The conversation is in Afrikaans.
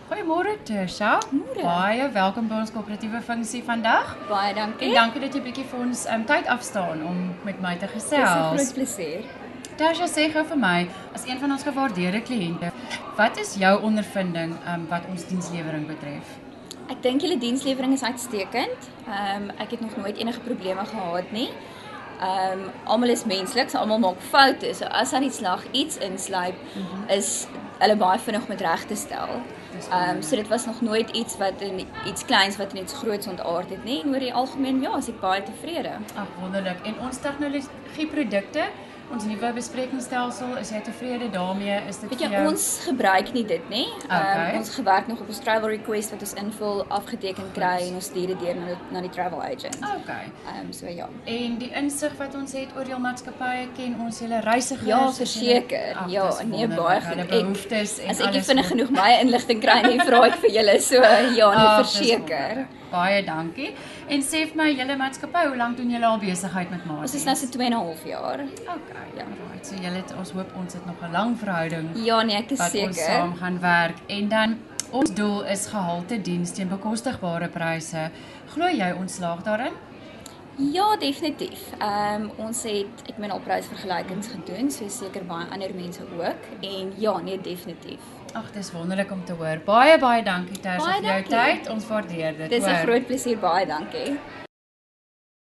Goeiemôre Tersha. Môre. Baie welkom by ons koöperatiewe funksie vandag. Baie dankie. En dankie dat jy bietjie vir ons tyd afstaan om met my te Dis 'n groot gesels. plesier. Tersha, sê gou vir my, as een van ons gewaardeerde kliënte, wat is jou ondervinding wat ons dienslewering betref? Ek dink julle dienslewering is uitstekend. Ek het nog nooit enige probleme gehad nie. Almal is menslik, so almal maak foute. So as aan die slag iets insluip, is hulle baie vinnig om dit reg te stel. So dit was nog nooit iets kleins wat in iets groots ontaard het nie. En oor die algemeen ja, is ek baie tevrede. Ag, wonderlik. En ons tegnologieprodukte, ons nuwe besprekingsstelsel, is jy tevrede daarmee? Is dit Weet vir jy, jou? ons gebruik nie dit nie. Okay. Ons gewerk nog op ons travel request wat ons invul, afgeteken kry en ons stuur dit deur na die travel agent. Okay. So ja. En die insig wat ons het oor jou maatskappye, ken ons julle reisigers? Ja, is julle- verseker. Ag, Ja, dis nee, wonderlik. baie Hulle goed. behoeftes en As ek nie alles vinnig word- genoeg baie inligting kry nie, vra ek vir julle. So ja, Ag, nee, dis verseker. wonderlik. Baie dankie. En sê vir my, julle maatskappy, hoe lank doen julle al besigheid met Maties? Ons is nou so 2,5 jaar. Okay, Ja. right. So julle ons hoop ons het nog 'n lang verhouding Ja, nee, ek is wat ons seker. saam gaan werk. En dan ons doel is gehalte diens teen bekostigbare pryse. Glo jy ons slaag daarin? Ja, definitief. Ek het al prysvergelykings gedoen, so seker baie ander mense ook. En ja, nee, definitief. Ag, dis wonderlik om te hoor. Baie dankie Tersha Baie vir jou dankie. tyd. Ons waardeer dit. Dis 'n hoor. groot plesier, baie dankie.